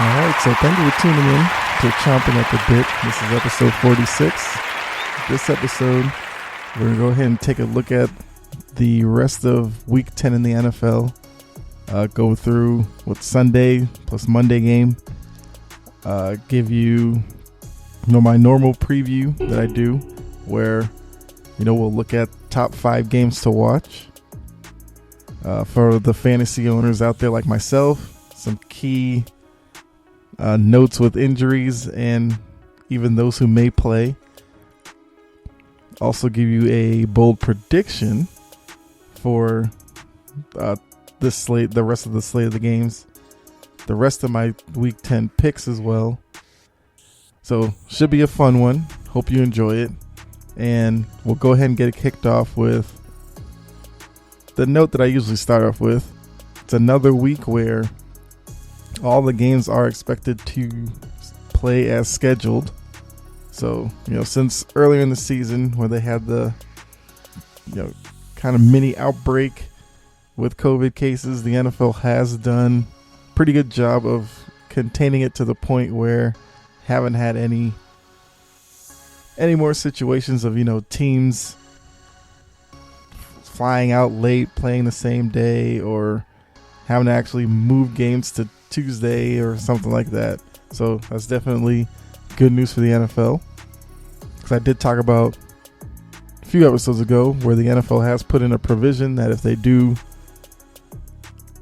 All right, so thank you for tuning in to Chompin at the Bit. This is episode 46. This episode, we're going to go ahead and take a look at the rest of Week 10 in the NFL. Go through with Sunday plus Monday game. Give you, my normal preview that I do, where, we'll look at top 5 games to watch. For the fantasy owners out there like myself, some key notes with injuries and even those who may play. Also give you a bold prediction for this slate, the rest of the slate of the games, the rest of my Week 10 picks as well. So should be a fun one. Hope you enjoy it. And we'll go ahead and get it kicked off with the note that I usually start off with. It's another week where all the games are expected to play as scheduled. So, since earlier in the season where they had the, kind of mini outbreak with COVID cases, the NFL has done a pretty good job of containing it to the point where haven't had any more situations of, teams flying out late, playing the same day, or having to actually move games to Tuesday or something like that. So that's definitely good news for the NFL. Because I did talk about a few episodes ago where the NFL has put in a provision that if they do,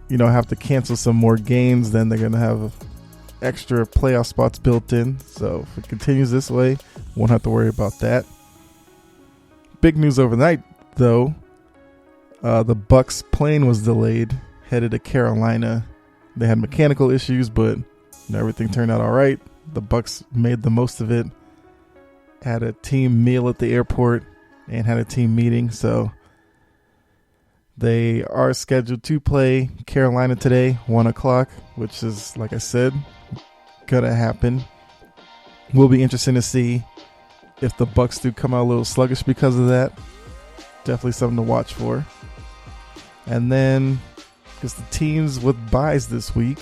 have to cancel some more games, then they're going to have extra playoff spots built in. So if it continues this way, won't have to worry about that. Big news overnight, though. The Bucs plane was delayed, headed to Carolina. They had mechanical issues, but everything turned out all right. The Bucs made the most of it. Had a team meal at the airport and had a team meeting. So they are scheduled to play Carolina today, 1 o'clock, which is, like I said, gonna happen. Will be interesting to see if the Bucs do come out a little sluggish because of that. Definitely something to watch for. And then, because the teams with byes this week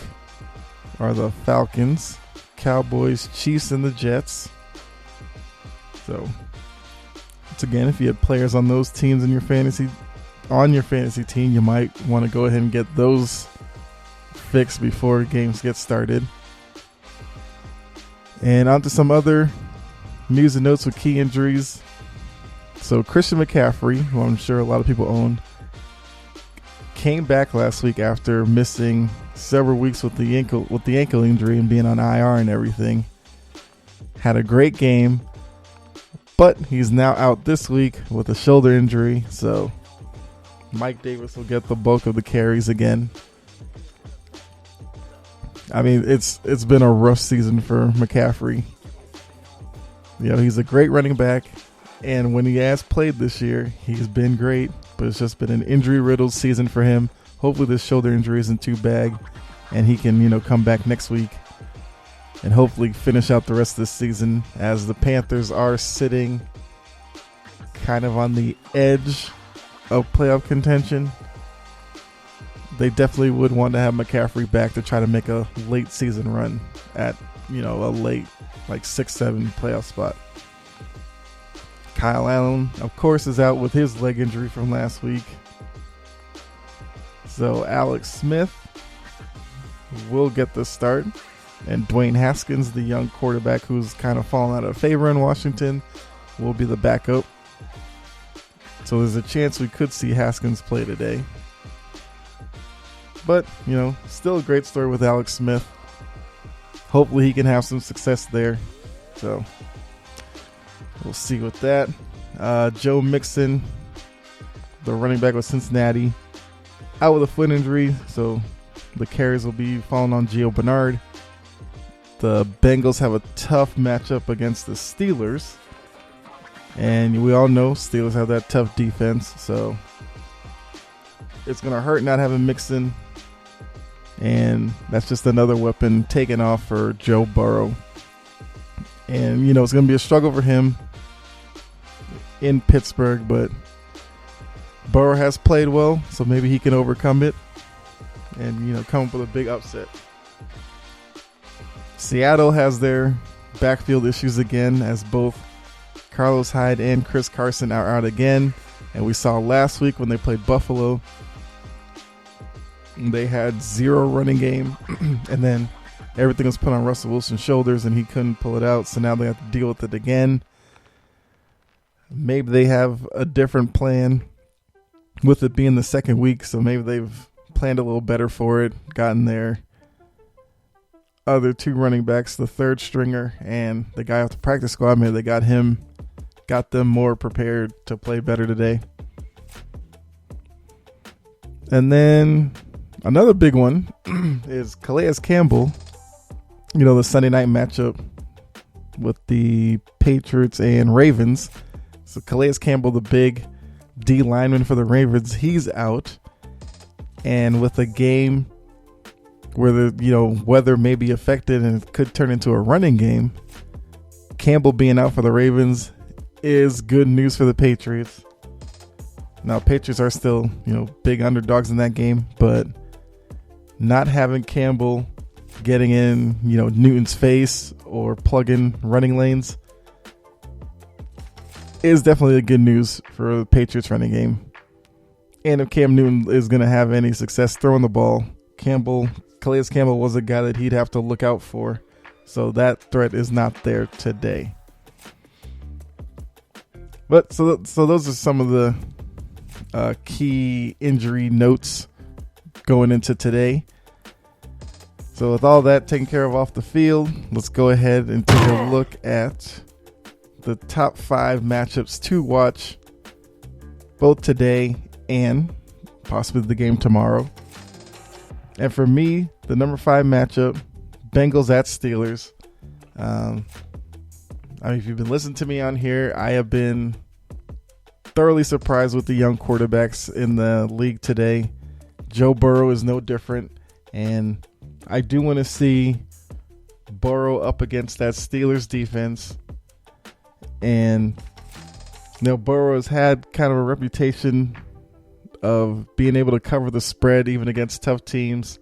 are the Falcons, Cowboys, Chiefs, and the Jets. So, once again, if you had players on those teams in your fantasy team, you might want to go ahead and get those fixed before games get started. And on to some other news and notes with key injuries. So Christian McCaffrey, who I'm sure a lot of people own, came back last week after missing several weeks with the ankle injury and being on IR and everything. Had a great game, but he's now out this week with a shoulder injury. So Mike Davis will get the bulk of the carries again. I mean, it's been a rough season for McCaffrey. He's a great running back, and when he has played this year, he's been great, but it's just been an injury-riddled season for him. Hopefully this shoulder injury isn't too bad, and he can, come back next week and hopefully finish out the rest of this season, as the Panthers are sitting kind of on the edge of playoff contention. They definitely would want to have McCaffrey back to try to make a late season run at, a late, like 6-7 playoff spot. Kyle Allen, of course, is out with his leg injury from last week. So Alex Smith will get the start. And Dwayne Haskins, the young quarterback who's kind of fallen out of favor in Washington, will be the backup. So there's a chance we could see Haskins play today. But, still a great story with Alex Smith. Hopefully he can have some success there. So we'll see with that. Joe Mixon, the running back with Cincinnati, out with a foot injury. So the carries will be falling on Gio Bernard. The Bengals have a tough matchup against the Steelers. And we all know Steelers have that tough defense. So it's going to hurt not having Mixon. And that's just another weapon taken off for Joe Burrow. And, it's going to be a struggle for him in Pittsburgh, but Burrow has played well, so maybe he can overcome it and, come up with a big upset. Seattle has their backfield issues again, as both Carlos Hyde and Chris Carson are out again. And we saw last week when they played Buffalo, they had 0 running game, and then everything was put on Russell Wilson's shoulders and he couldn't pull it out. So now they have to deal with it again. Maybe they have a different plan with it being the second week. So maybe they've planned a little better for it, gotten their other 2 running backs, the third stringer and the guy off the practice squad. Maybe they got them more prepared to play better today. And then another big one is Calais Campbell. You know, the Sunday night matchup with the Patriots and Ravens. So Calais Campbell, the big D lineman for the Ravens, he's out. And with a game where the weather may be affected and it could turn into a running game, Campbell being out for the Ravens is good news for the Patriots. Now, Patriots are still, big underdogs in that game, but not having Campbell getting in, Newton's face or plugging running lanes is definitely a good news for the Patriots running game. And if Cam Newton is going to have any success throwing the ball, Calais Campbell was a guy that he'd have to look out for. So that threat is not there today. But so those are some of the key injury notes going into today. So with all that taken care of off the field, let's go ahead and take a look at the top 5 matchups to watch both today and possibly the game tomorrow. And for me, the number 5 matchup, Bengals at Steelers. If you've been listening to me on here, I have been thoroughly surprised with the young quarterbacks in the league today. Joe Burrow is no different, and I do want to see Burrow up against that Steelers defense. And Burrow has had kind of a reputation of being able to cover the spread even against tough teams.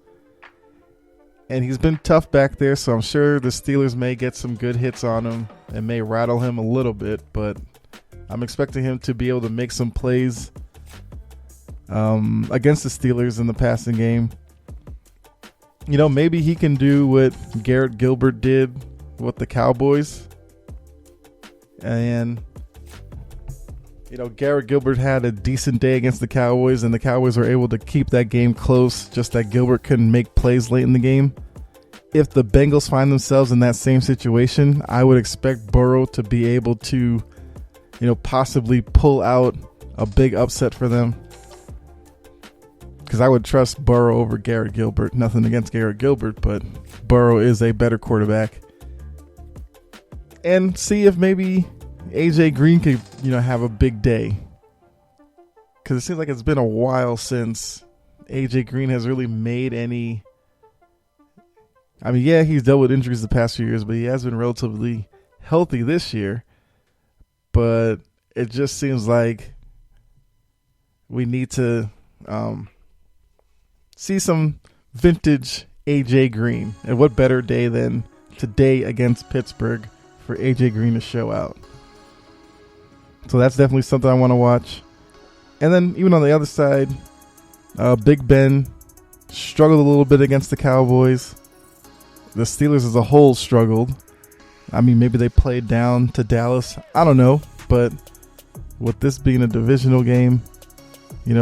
And he's been tough back there, so I'm sure the Steelers may get some good hits on him and may rattle him a little bit, but I'm expecting him to be able to make some plays against the Steelers in the passing game. Maybe he can do what Garrett Gilbert did with the Cowboys. And, Garrett Gilbert had a decent day against the Cowboys, and the Cowboys were able to keep that game close, just that Gilbert couldn't make plays late in the game. If the Bengals find themselves in that same situation, I would expect Burrow to be able to, possibly pull out a big upset for them. Because I would trust Burrow over Garrett Gilbert. Nothing against Garrett Gilbert, but Burrow is a better quarterback. And see if maybe AJ Green could, have a big day. Because it seems like it's been a while since AJ Green has really made any. He's dealt with injuries the past few years, but he has been relatively healthy this year. But it just seems like we need to see some vintage AJ Green. And what better day than today against Pittsburgh for AJ Green to show out. So that's definitely something I want to watch. And then even on the other side, Big Ben struggled a little bit against the Cowboys. The Steelers as a whole struggled. Maybe they played down to Dallas. I don't know. But with this being a divisional game,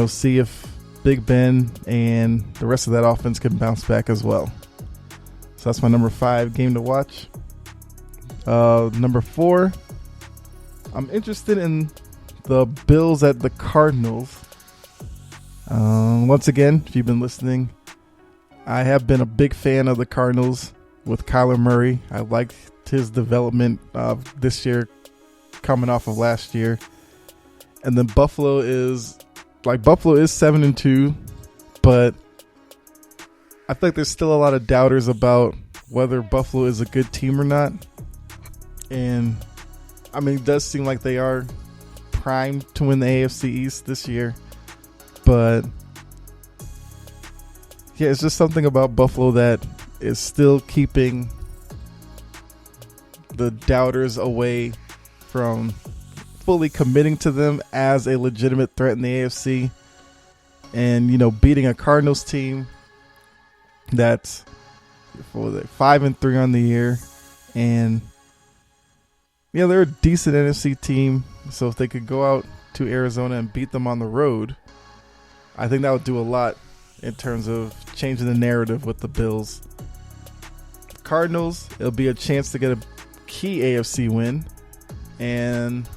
see if Big Ben and the rest of that offense can bounce back as well. So that's my number 5 game to watch. Number 4, I'm interested in the Bills at the Cardinals. Once again, if you've been listening, I have been a big fan of the Cardinals with Kyler Murray. I liked his development this year coming off of last year. And then Buffalo is 7-2, but I feel like there's still a lot of doubters about whether Buffalo is a good team or not. And it does seem like they are primed to win the AFC East this year. But yeah, it's just something about Buffalo that is still keeping the doubters away from fully committing to them as a legitimate threat in the AFC. And, you know, beating a Cardinals team that's 5-3 on the year. And, yeah, they're a decent NFC team. So if they could go out to Arizona and beat them on the road, I think that would do a lot in terms of changing the narrative with the Bills. Cardinals, it'll be a chance to get a key AFC win. And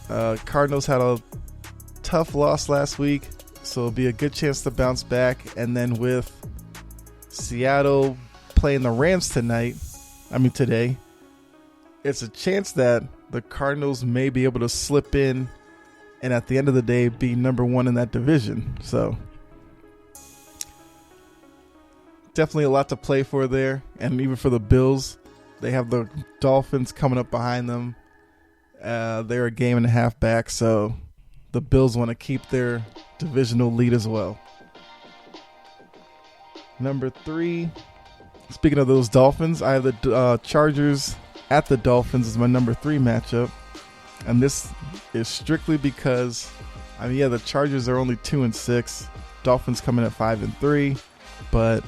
Cardinals had a tough loss last week, so it'll be a good chance to bounce back. And then with Seattle playing the Rams today, it's a chance that the Cardinals may be able to slip in and at the end of the day be number one in that division. So definitely a lot to play for there. And even for the Bills, they have the Dolphins coming up behind them. They're a game and a half back, so the Bills want to keep their divisional lead as well. Number 3, speaking of those Dolphins, I have the Chargers at the Dolphins as my number 3 matchup. And this is strictly because, the Chargers are only 2-6. Dolphins coming at 5-3. But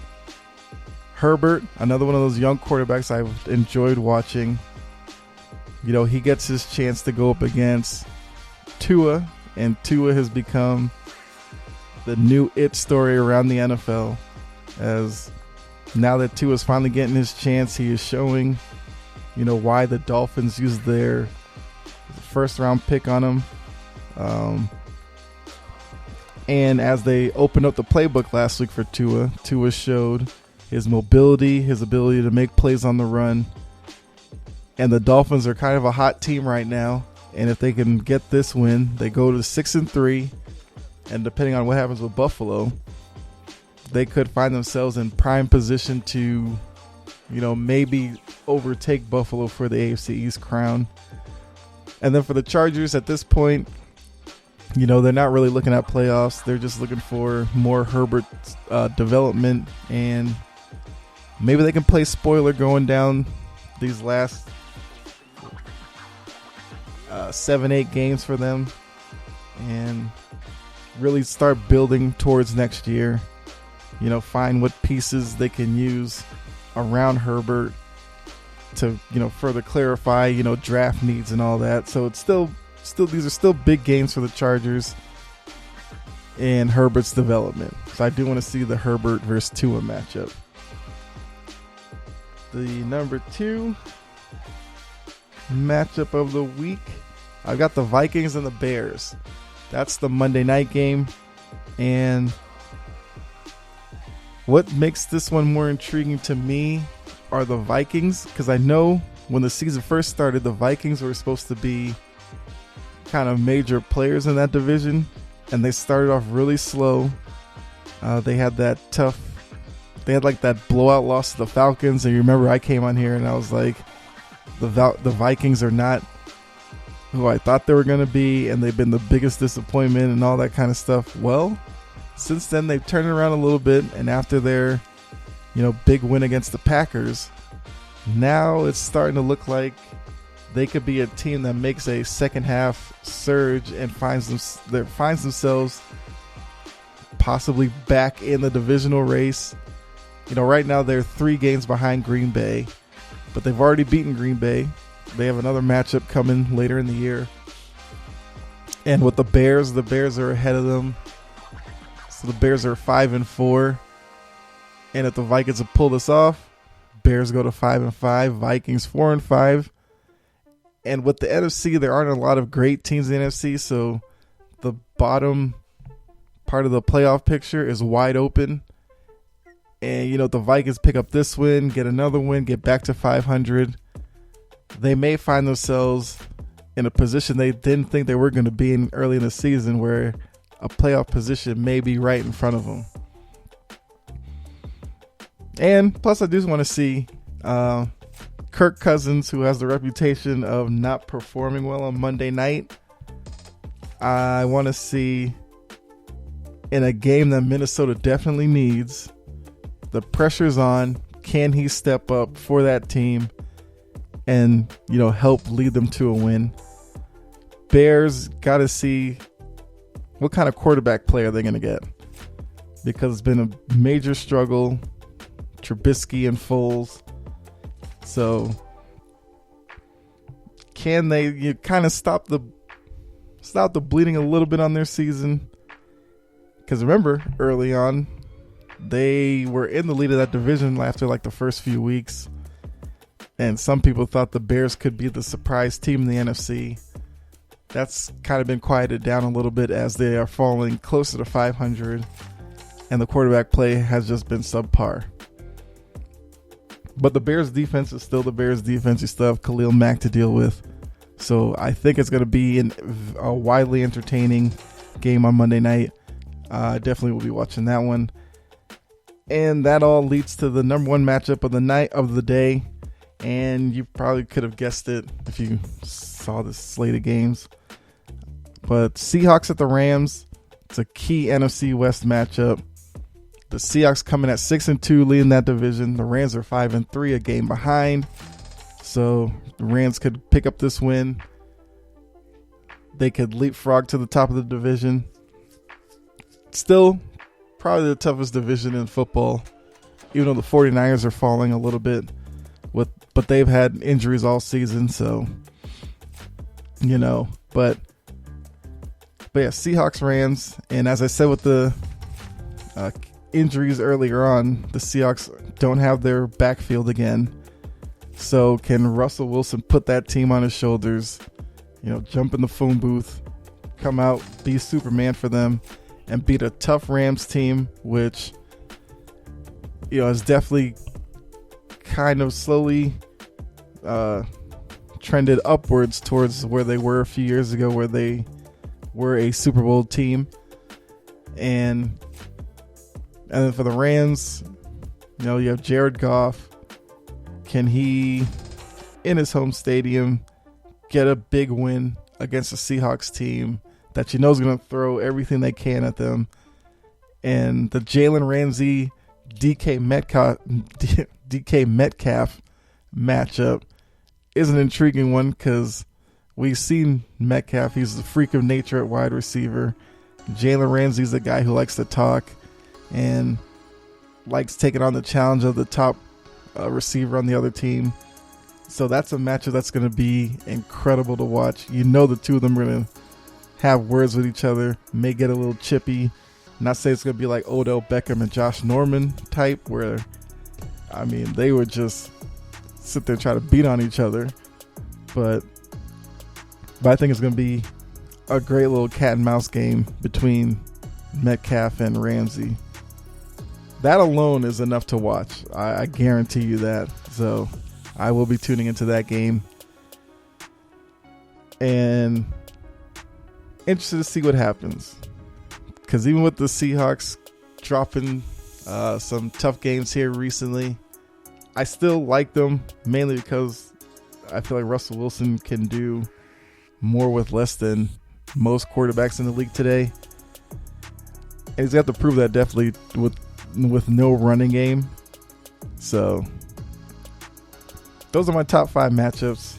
Herbert, another one of those young quarterbacks I've enjoyed watching. You know, he gets his chance to go up against Tua, and Tua has become the new it story around the NFL. As now that Tua's finally getting his chance, he is showing, why the Dolphins used their first round pick on him. And as they opened up the playbook last week for Tua, Tua showed his mobility, his ability to make plays on the run. And the Dolphins are kind of a hot team right now. And if they can get this win, they go to 6-3. And depending on what happens with Buffalo, they could find themselves in prime position to, maybe overtake Buffalo for the AFC East crown. And then for the Chargers at this point, they're not really looking at playoffs. They're just looking for more Herbert development. And maybe they can play spoiler going down these last 7-8 games for them and really start building towards next year. Find what pieces they can use around Herbert to, further clarify, draft needs and all that. So it's still these are still big games for the Chargers and Herbert's development. So I do want to see the Herbert versus Tua matchup. The number 2 matchup of the week, I've got the Vikings and the Bears. That's the Monday night game. And what makes this one more intriguing to me are the Vikings, because I know when the season first started, the Vikings were supposed to be kind of major players in that division, and they started off really slow. They had that blowout loss to the Falcons, and you remember I came on here and I was like, the Vikings are not who I thought they were going to be, and they've been the biggest disappointment and all that kind of stuff. Well, since then they've turned around a little bit, and after their big win against the Packers, now it's starting to look like they could be a team that makes a second half surge and finds themselves possibly back in the divisional race. Right now they're 3 games behind Green Bay, but they've already beaten Green Bay. They have another matchup coming later in the year. And with the Bears are ahead of them. So the Bears are 5-4. And if the Vikings have pulled this off, Bears go to 5-5, Vikings 4-5. And with the NFC, there aren't a lot of great teams in the NFC, so the bottom part of the playoff picture is wide open. And, if the Vikings pick up this win, get another win, get back to 500, they may find themselves in a position they didn't think they were going to be in early in the season, where a playoff position may be right in front of them. And plus, I do want to see Kirk Cousins, who has the reputation of not performing well on Monday night. I want to see, in a game that Minnesota definitely needs, the pressure's on. Can he step up for that team and, help lead them to a win. Bears got to see what kind of quarterback play are they going to get, because it's been a major struggle. Trubisky and Foles. So can they kind of stop the bleeding a little bit on their season? Because remember, early on, they were in the lead of that division after like the first few weeks. And some people thought the Bears could be the surprise team in the NFC. That's kind of been quieted down a little bit as they are falling closer to 500. And the quarterback play has just been subpar. But the Bears defense is still the Bears defense. You still have Khalil Mack to deal with. So I think it's going to be a widely entertaining game on Monday night. I definitely will be watching that one. And that all leads to the number one matchup of the night, of the day. And you probably could have guessed it if you saw this slate of games. But Seahawks at the Rams. It's a key NFC West matchup. The Seahawks coming at 6-2, leading that division. The Rams are 5-3, a game behind. So the Rams could pick up this win. They could leapfrog to the top of the division. Still, probably the toughest division in football, even though the 49ers are falling a little bit. But they've had injuries all season, so But yeah, Seahawks, Rams, and as I said with the injuries earlier on, the Seahawks don't have their backfield again. So can Russell Wilson put that team on his shoulders, jump in the phone booth, come out, be Superman for them, and beat a tough Rams team, which, is definitely kind of slowly trended upwards towards where they were a few years ago, where they were a Super Bowl team. And then for the Rams, you have Jared Goff. Can he, in his home stadium, get a big win against a Seahawks team that is going to throw everything they can at them? And the Jalen Ramsey, DK Metcalf matchup is an intriguing one, because we've seen Metcalf. He's a freak of nature at wide receiver. Jalen Ramsey's a guy who likes to talk and likes taking on the challenge of the top receiver on the other team. So that's a matchup that's going to be incredible to watch. The two of them are going to have words with each other, may get a little chippy. Not say it's going to be like Odell Beckham and Josh Norman type, where, they would just sit there and try to beat on each other. But I think it's going to be a great little cat and mouse game between Metcalf and Ramsey. That alone is enough to watch. I guarantee you that. So I will be tuning into that game. And interested to see what happens. Because even with the Seahawks dropping some tough games here recently, I still like them, mainly because I feel like Russell Wilson can do more with less than most quarterbacks in the league today. And he's got to prove that definitely with no running game. So those are my top 5 matchups.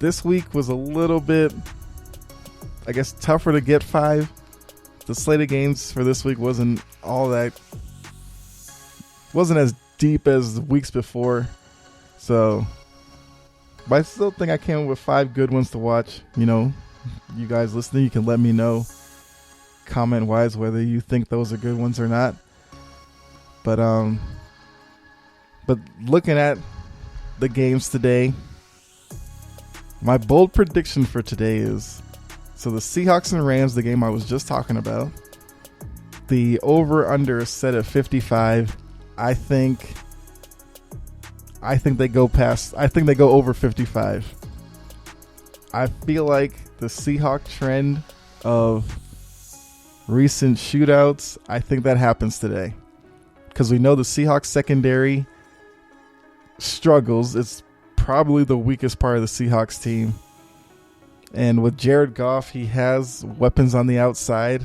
This week was a little bit, I guess, tougher to get 5. The slate of games for this week wasn't as deep as the weeks before. So, but I still think I came up with 5 good ones to watch. You guys listening, you can let me know comment wise whether you think those are good ones or not. But looking at the games today, my bold prediction for today is, so the Seahawks and Rams, the game I was just talking about, the over-under is set at 55. I think they go over 55. I feel like the Seahawk trend of recent shootouts, I think that happens today. Because we know the Seahawks secondary struggles. It's probably the weakest part of the Seahawks team. And with Jared Goff, he has weapons on the outside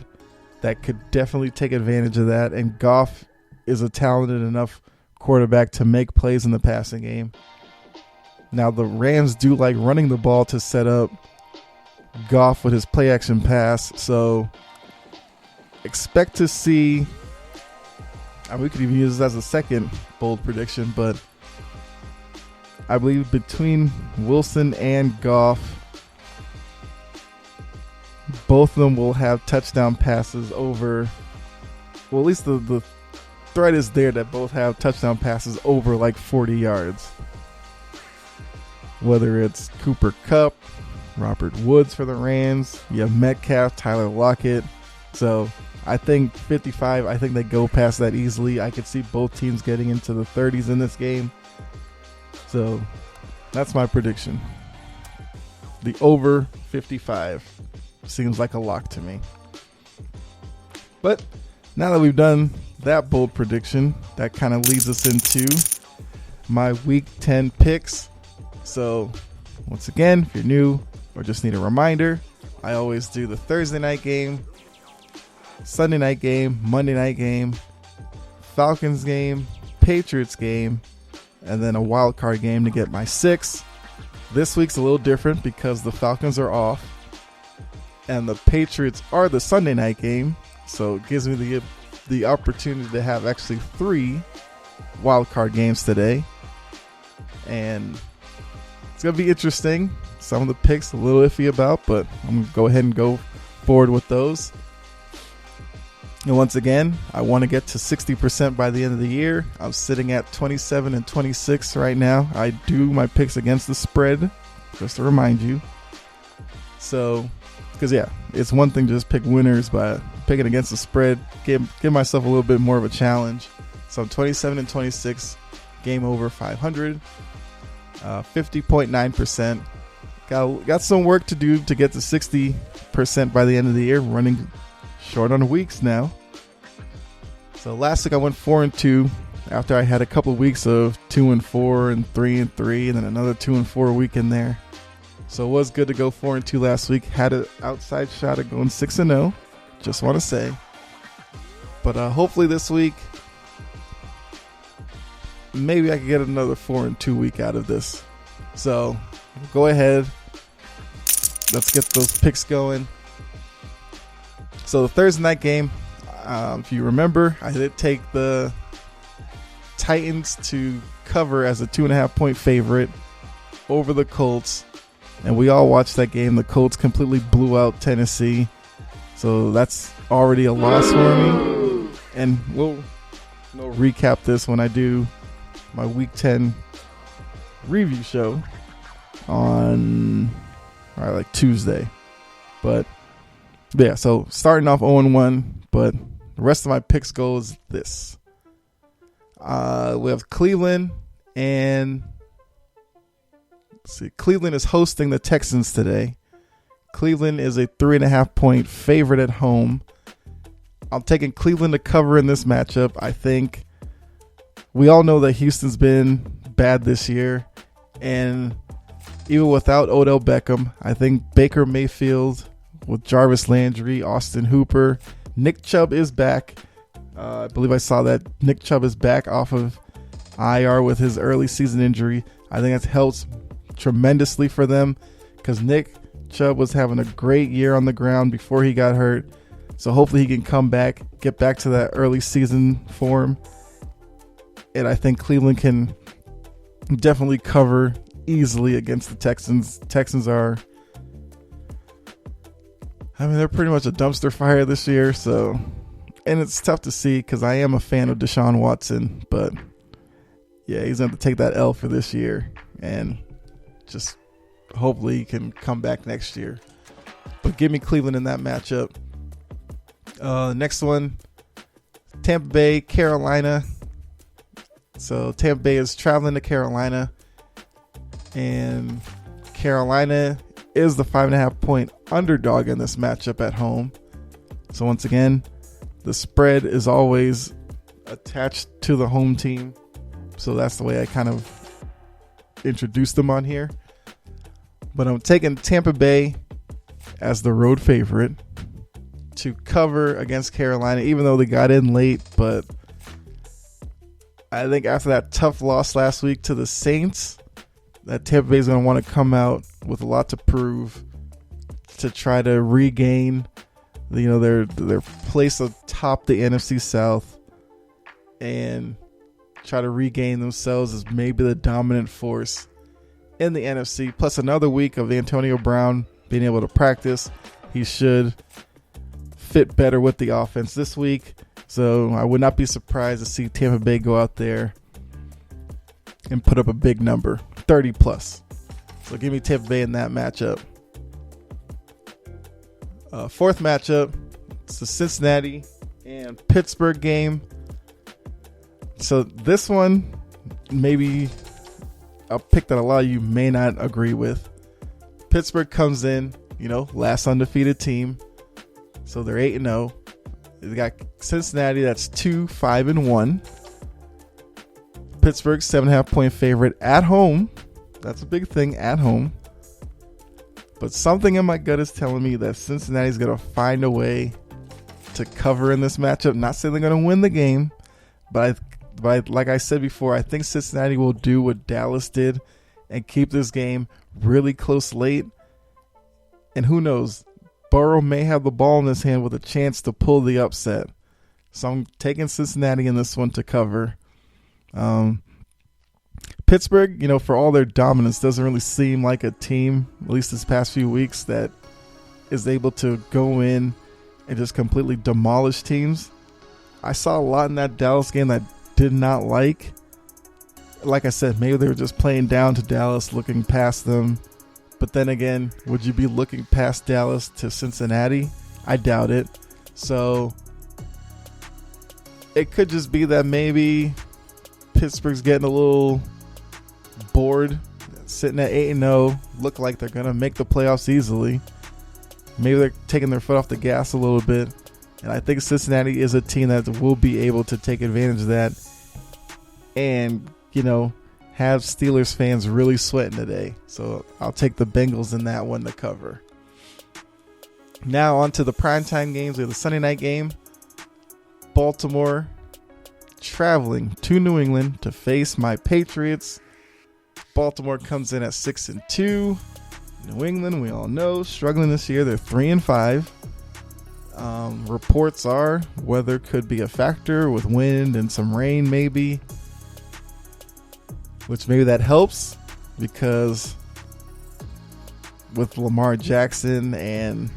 that could definitely take advantage of that. And Goff is a talented enough quarterback to make plays in the passing game. Now, the Rams do like running the ball to set up Goff with his play action pass. So expect to see, we could even use this as a second bold prediction, but I believe between Wilson and Goff, both of them will have touchdown passes over, well, at least the threat is there that both have touchdown passes over like 40 yards. Whether it's Cooper Kupp, Robert Woods for the Rams, you have Metcalf, Tyler Lockett. So I think 55, I think they go past that easily. I could see both teams getting into the 30s in this game. So that's my prediction. The over 55 seems like a lock to me. But now that we've done that bold prediction, that kind of leads us into my Week 10 picks. So once again, if you're new or just need a reminder, I always do the Thursday night game, Sunday night game, Monday night game, Falcons game, Patriots game, and then a wild card game to get my 6. This week's a little different because the Falcons are off and the Patriots are the Sunday night game. So it gives me the opportunity to have actually 3 wild card games today. And it's going to be interesting. Some of the picks a little iffy about, but I'm going to go ahead and go forward with those. And once again, I want to get to 60% by the end of the year. I'm sitting at 27 and 26 right now. I do my picks against the spread, just to remind you. So, because it's one thing to just pick winners, but picking against the spread, give myself a little bit more of a challenge. So I'm 27 and 26, game over 500. 50.9%. Got some work to do to get to 60% by the end of the year. Running short on weeks now. So last week I went 4-2 after I had a couple of weeks of 2-4 and 3-3, and then another 2-4 week in there. So it was good to go 4-2 last week. Had an outside shot at going 6-0. Just want to say. But hopefully this week, maybe I could get another 4-2 week out of this. So go ahead. Let's get those picks going. So the Thursday night game, if you remember, I did take the Titans to cover as a 2.5 point favorite over the Colts. And we all watched that game. The Colts completely blew out Tennessee. So that's already a loss for me. And we'll recap this when I do my Week 10 review show on like Tuesday. But yeah, so starting off 0-1, but the rest of my picks goes this. We have Cleveland, and let's see, Cleveland is hosting the Texans today. Cleveland is a 3.5 point favorite at home. I'm taking Cleveland to cover in this matchup. I think we all know that Houston's been bad this year, and even without Odell Beckham, I think Baker Mayfield with Jarvis Landry, Austin Hooper, Nick Chubb is back. I believe I saw that Nick Chubb is back off of IR with his early season injury. I think that's helped tremendously for them because Nick Chubb was having a great year on the ground before he got hurt. So hopefully he can come back, get back to that early season form. And I think Cleveland can definitely cover easily against the Texans. Texans are, they're pretty much a dumpster fire this year. So, and it's tough to see because I am a fan of Deshaun Watson. But yeah, he's going to take that L for this year. And just hopefully he can come back next year. But give me Cleveland in that matchup. Next one, Tampa Bay, Carolina. So Tampa Bay is traveling to Carolina, and Carolina is the 5.5 point underdog in this matchup at home. So once again, the spread is always attached to the home team. So that's the way I kind of introduced them on here. But I'm taking Tampa Bay as the road favorite to cover against Carolina, even though they got in late. But I think after that tough loss last week to the Saints, that Tampa Bay is going to want to come out with a lot to prove to try to regain, their place atop the NFC South and try to regain themselves as maybe the dominant force in the NFC. Plus another week of Antonio Brown being able to practice. He should fit better with the offense this week. So I would not be surprised to see Tampa Bay go out there and put up a big number, 30 plus. So give me Tampa Bay in that matchup. Fourth matchup, it's the Cincinnati and Pittsburgh game. So this one, maybe a pick that a lot of you may not agree with. Pittsburgh comes in, last undefeated team. So they're 8-0. They got Cincinnati, that's 2-5-1. Pittsburgh, 7.5 point favorite at home. That's a big thing, at home. But something in my gut is telling me that Cincinnati's going to find a way to cover in this matchup. Not saying they're going to win the game, but like I said before, I think Cincinnati will do what Dallas did and keep this game really close late. And who knows, Burrow may have the ball in his hand with a chance to pull the upset. So I'm taking Cincinnati in this one to cover. Pittsburgh, for all their dominance, doesn't really seem like a team, at least this past few weeks, that is able to go in and just completely demolish teams. I saw a lot in that Dallas game that I did not like. Like I said, maybe they were just playing down to Dallas, looking past them. But then again, would you be looking past Dallas to Cincinnati? I doubt it. So it could just be that maybe Pittsburgh's getting a little bored, sitting at 8-0, look like they're going to make the playoffs easily. Maybe they're taking their foot off the gas a little bit. And I think Cincinnati is a team that will be able to take advantage of that and, have Steelers fans really sweating today. So I'll take the Bengals in that one to cover. Now on to the primetime games. We have the Sunday night game. Baltimore traveling to New England to face my Patriots. Baltimore comes in at 6-2. New England, we all know, struggling this year. They're 3-5. Reports are weather could be a factor with wind and some rain maybe. Which maybe that helps because with Lamar Jackson and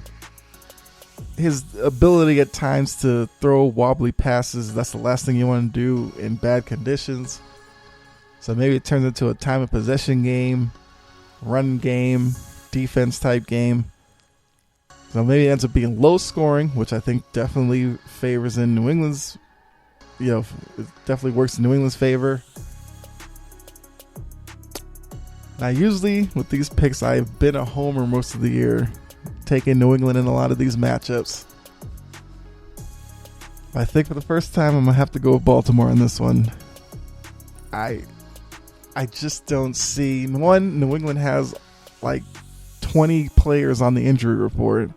his ability at times to throw wobbly passes, that's the last thing you want to do in bad conditions. So maybe it turns into a time of possession game, run game, defense type game. So maybe it ends up being low scoring, which I think definitely favors in New England's, it definitely works in New England's favor. Now, usually with these picks, I've been a homer most of the year, taking New England in a lot of these matchups. I think for the first time, I'm going to have to go with Baltimore in this one. I just don't see... One, New England has like 20 players on the injury report.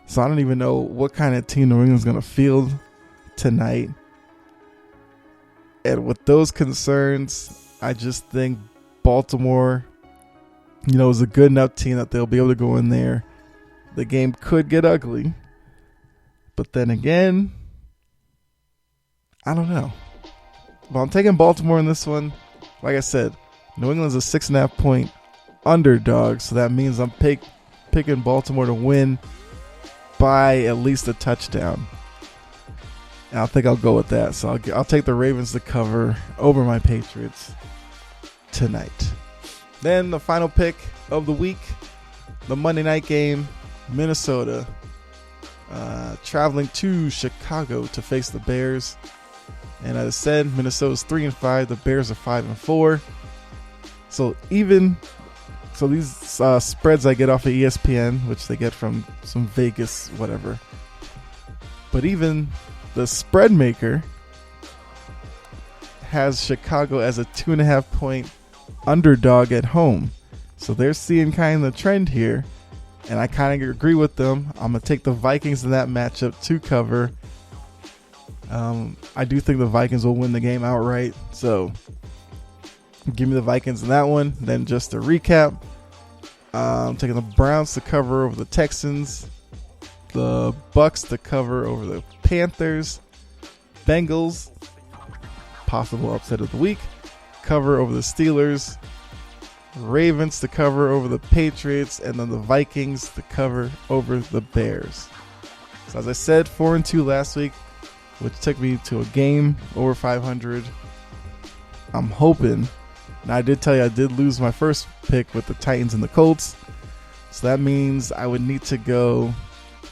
So I don't even know what kind of team New England's going to field tonight. And with those concerns, I just think Baltimore, is a good enough team that they'll be able to go in there. The game could get ugly. But then again, I don't know. But I'm taking Baltimore in this one. Like I said, New England's a 6.5 point underdog. So that means I'm picking Baltimore to win by at least a touchdown. And I think I'll go with that. So I'll take the Ravens to cover over my Patriots tonight. Then the final pick of the week, the Monday night game, Minnesota traveling to Chicago to face the Bears. And as I said, Minnesota's 3-5, the Bears are 5-4. So these spreads I get off of ESPN, which they get from some Vegas whatever. But even the spread maker has Chicago as a 2.5 point underdog at home. So they're seeing kind of the trend here. And I kind of agree with them. I'm going to take the Vikings in that matchup to cover. I do think the Vikings will win the game outright. So Give me the Vikings in that one. Then just to recap, I'm taking the Browns to cover over the Texans, the Bucks to cover over the Panthers, Bengals, possible upset of the week, cover over the Steelers, Ravens to cover over the Patriots, and then the Vikings to cover over the Bears. So as I said, 4-2 last week, which took me to a game over 500. I'm hoping, and I did tell you I did lose my first pick with the Titans and the Colts, so that means I would need to go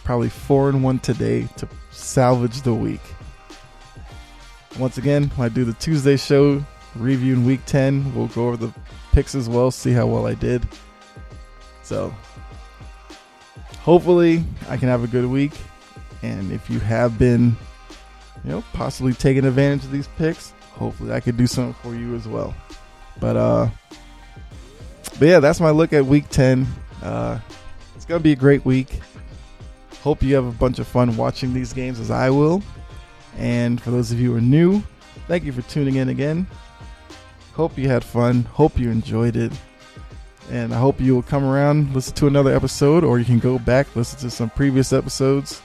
probably 4-1 today to salvage the week. Once again, when I do the Tuesday show reviewing week 10, we'll go over the picks as well, see how well I did. So hopefully I can have a good week, and if you have been possibly taking advantage of these picks, hopefully I could do something for you as well. But yeah, that's my look at week 10. It's gonna be a great week. Hope you have a bunch of fun watching these games as I will. And for those of you who are new, thank you for tuning in again. Hope you had fun. Hope you enjoyed it. And I hope you will come around, listen to another episode, or you can go back, listen to some previous episodes.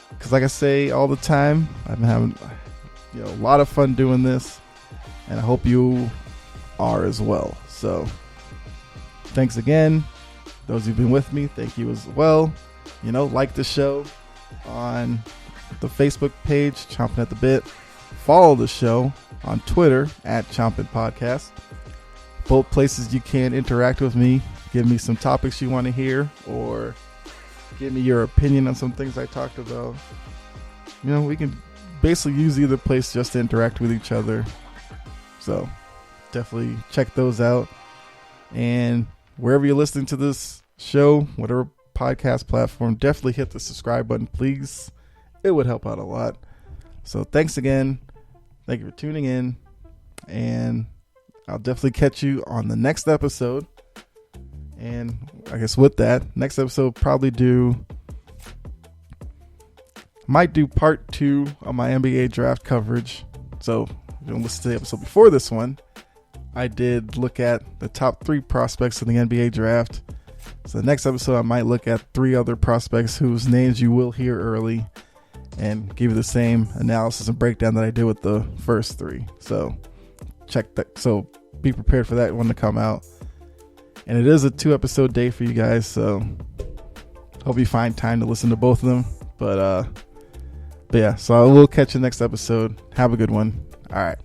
Because like I say all the time, I've been having a lot of fun doing this. And I hope you are as well. So thanks again. Those who've been with me, thank you as well. Like the show on the Facebook page, Chompin at the Bit. Follow the show on Twitter at Chompin Podcast. Both places you can interact with me. Give me some topics you want to hear, or give me your opinion on some things I talked about. We can basically use either place just to interact with each other. So definitely check those out. And wherever you're listening to this show, whatever podcast platform, definitely hit the subscribe button, please. It would help out a lot. So thanks again. Thank you for tuning in. And I'll definitely catch you on the next episode. And I guess with that, next episode might do part 2 of my NBA draft coverage. So if you listen to the episode before this one, I did look at the top 3 prospects in the NBA draft. So the next episode, I might look at 3 other prospects whose names you will hear early and give you the same analysis and breakdown that I did with the first 3. So check that. So be prepared for that one to come out. And it is a 2-episode day for you guys. So hope you find time to listen to both of them. But yeah, so I will catch you next episode. Have a good one. All right.